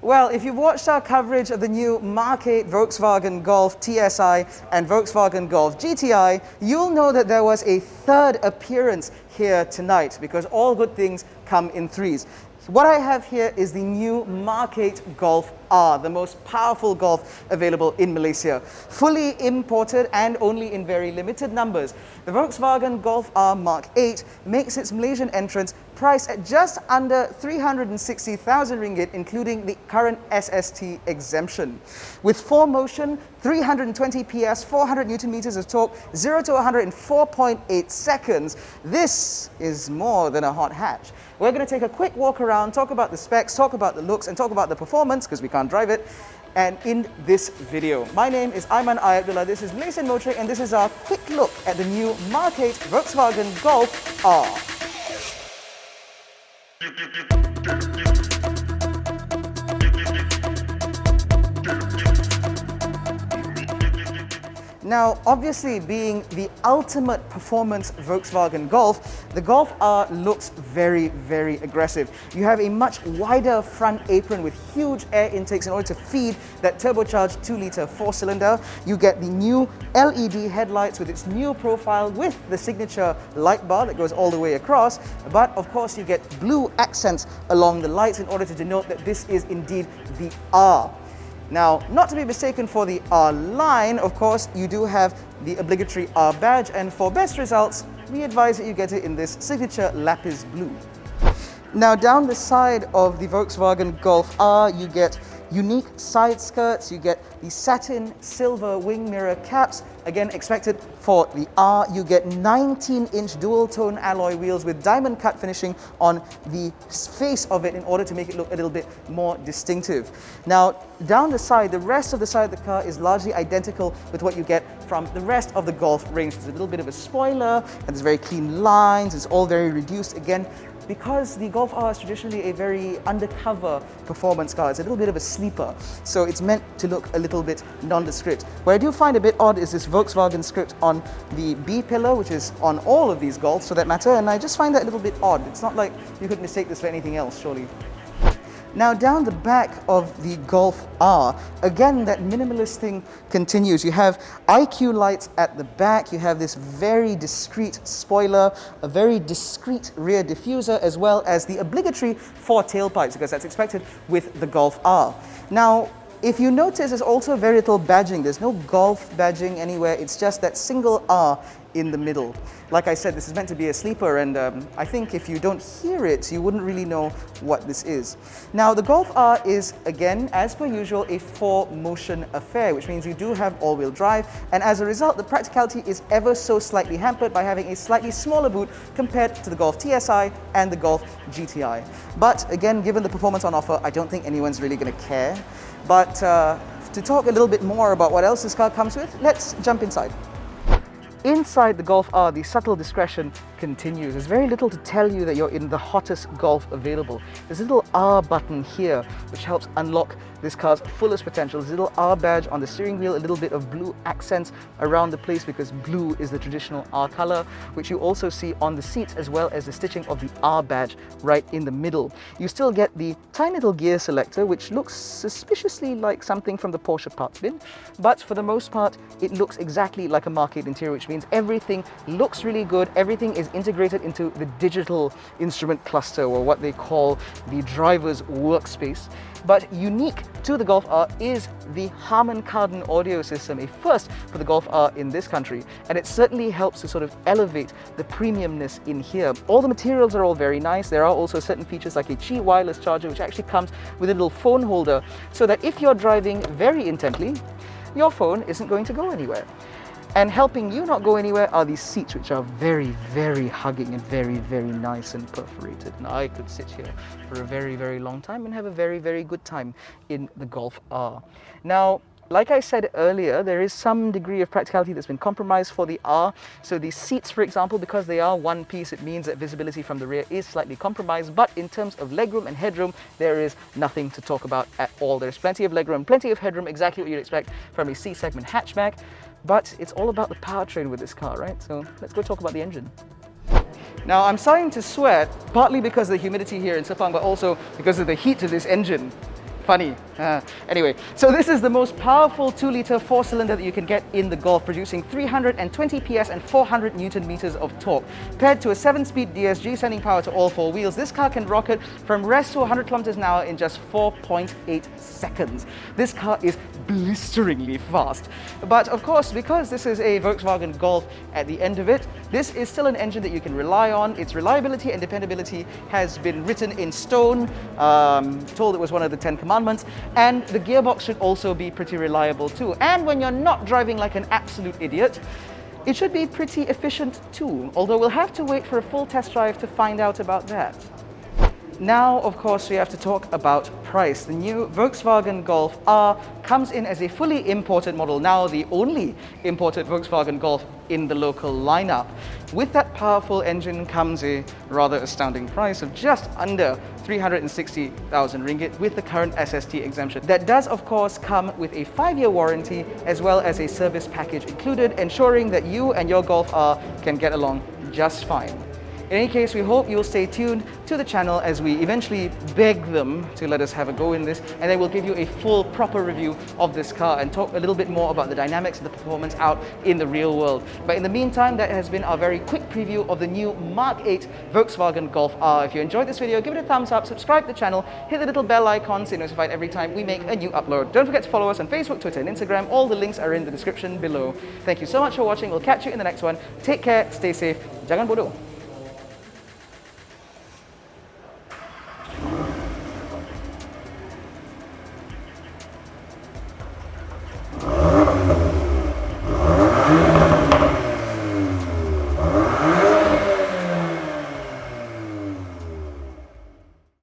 Well, if you've watched our coverage of the new Mark 8 Volkswagen Golf TSI and Volkswagen Golf GTI, you'll know that there was a third appearance here tonight because all good things come in threes. What I have here is the new Mark 8 Golf R, the most powerful Golf available in Malaysia. Fully imported and only in very limited numbers. The Volkswagen Golf R Mark 8 makes its Malaysian entrance priced at just under 360,000 ringgit, including the current SST exemption. With 4Motion, 320 PS, 400 Newton meters of torque, 0 to 100 in 4.8 seconds, this is more than a hot hatch. We're going to take a quick walk around, talk about the specs, talk about the looks, and talk about the performance, because we can't drive it, and in this video. My name is AIMAN ABDULLAH, this is MalaysianMotoring, and this is our quick look at the new Mark 8 Volkswagen Golf R. Now, obviously, being the ultimate performance Volkswagen Golf, the Golf R looks very, very aggressive. You have a much wider front apron with huge air intakes in order to feed that turbocharged 2-litre 4-cylinder. You get the new LED headlights with its new profile with the signature light bar that goes all the way across. But of course, you get blue accents along the lights in order to denote that this is indeed the R. Now, not to be mistaken for the R line, of course, you do have the obligatory R badge, and for best results, we advise that you get it in this signature lapis blue. Now, down the side of the Volkswagen Golf R, you get unique side skirts, you get the satin silver wing mirror caps, again expected for the R. You get 19-inch dual-tone alloy wheels with diamond cut finishing on the face of it in order to make it look a little bit more distinctive. Now, down the side, the rest of the side of the car is largely identical with what you get from the rest of the Golf range. There's a little bit of a spoiler, and there's very clean lines, it's all very reduced again, because the Golf R is traditionally a very undercover performance car. It's a little bit of a sleeper, so it's meant to look a little bit nondescript. What I do find a bit odd is this Volkswagen script on the B pillar, which is on all of these Golfs for that matter, and I just find that a little bit odd. It's not like you could mistake this for anything else, surely. Now, down the back of the Golf R, again, that minimalist thing continues. You have IQ lights at the back, you have this very discreet spoiler, a very discreet rear diffuser, as well as the obligatory 4 tailpipes, because that's expected with the Golf R. Now, if you notice, there's also very little badging. There's no Golf badging anywhere. It's just that single R in the middle. Like I said, this is meant to be a sleeper, and I think if you don't hear it, you wouldn't really know what this is. Now, the Golf R is, again, as per usual, a 4Motion affair, which means you do have all-wheel drive, and as a result, the practicality is ever so slightly hampered by having a slightly smaller boot compared to the Golf TSI and the Golf GTI. But again, given the performance on offer, I don't think anyone's really going to care. But to talk a little bit more about what else this car comes with, let's jump inside. Inside the Golf R, the subtle discretion continues. There's very little to tell you that you're in the hottest Golf available. There's a little R button here, which helps unlock this car's fullest potential. There's a little R badge on the steering wheel, a little bit of blue accents around the place because blue is the traditional R color, which you also see on the seats, as well as the stitching of the R badge right in the middle. You still get the tiny little gear selector, which looks suspiciously like something from the Porsche parts bin, but for the most part, it looks exactly like a Mark 8 interior, which means everything looks really good, everything is integrated into the digital instrument cluster, or what they call the driver's workspace. But unique to the Golf R is the Harman Kardon audio system, a first for the Golf R in this country, and it certainly helps to sort of elevate the premiumness in here. All the materials are all very nice. There are also certain features like a Qi wireless charger, which actually comes with a little phone holder, so that if you're driving very intently, your phone isn't going to go anywhere. And helping you not go anywhere are these seats, which are very, very hugging and very, very nice and perforated. And I could sit here for a very, very long time and have a very, very good time in the Golf R. Now, like I said earlier, there is some degree of practicality that's been compromised for the R. So the seats, for example, because they are one piece, it means that visibility from the rear is slightly compromised. But in terms of legroom and headroom, there is nothing to talk about at all. There's plenty of legroom, plenty of headroom, exactly what you'd expect from a C-segment hatchback. But it's all about the powertrain with this car, right? So let's go talk about the engine. Now, I'm starting to sweat, partly because of the humidity here in Sepang, but also because of the heat of this engine. Funny. Anyway, so this is the most powerful 2-litre 4-cylinder that you can get in the Golf, producing 320 PS and 400 Newton meters of torque. Paired to a 7-speed DSG, sending power to all 4 wheels, this car can rocket from rest to 100 kilometers an hour in just 4.8 seconds. This car is blisteringly fast. But of course, because this is a Volkswagen Golf at the end of it, this is still an engine that you can rely on. Its reliability and dependability has been written in stone, told it was one of the 10 commandments, and the gearbox should also be pretty reliable too. And when you're not driving like an absolute idiot, it should be pretty efficient too, although we'll have to wait for a full test drive to find out about that. Now, of course, we have to talk about price. The new Volkswagen Golf R comes in as a fully imported model, now the only imported Volkswagen Golf in the local lineup. With that powerful engine comes a rather astounding price of just under 360,000 ringgit with the current SST exemption. That does, of course, come with a 5-year warranty as well as a service package included, ensuring that you and your Golf R can get along just fine. In any case, we hope you'll stay tuned to the channel as we eventually beg them to let us have a go in this, and then we'll give you a full, proper review of this car and talk a little bit more about the dynamics and the performance out in the real world. But in the meantime, that has been our very quick preview of the new Mark 8 Volkswagen Golf R. If you enjoyed this video, give it a thumbs up, subscribe to the channel, hit the little bell icon so you're notified every time we make a new upload. Don't forget to follow us on Facebook, Twitter and Instagram. All the links are in the description below. Thank you so much for watching. We'll catch you in the next one. Take care, stay safe, jangan bodoh.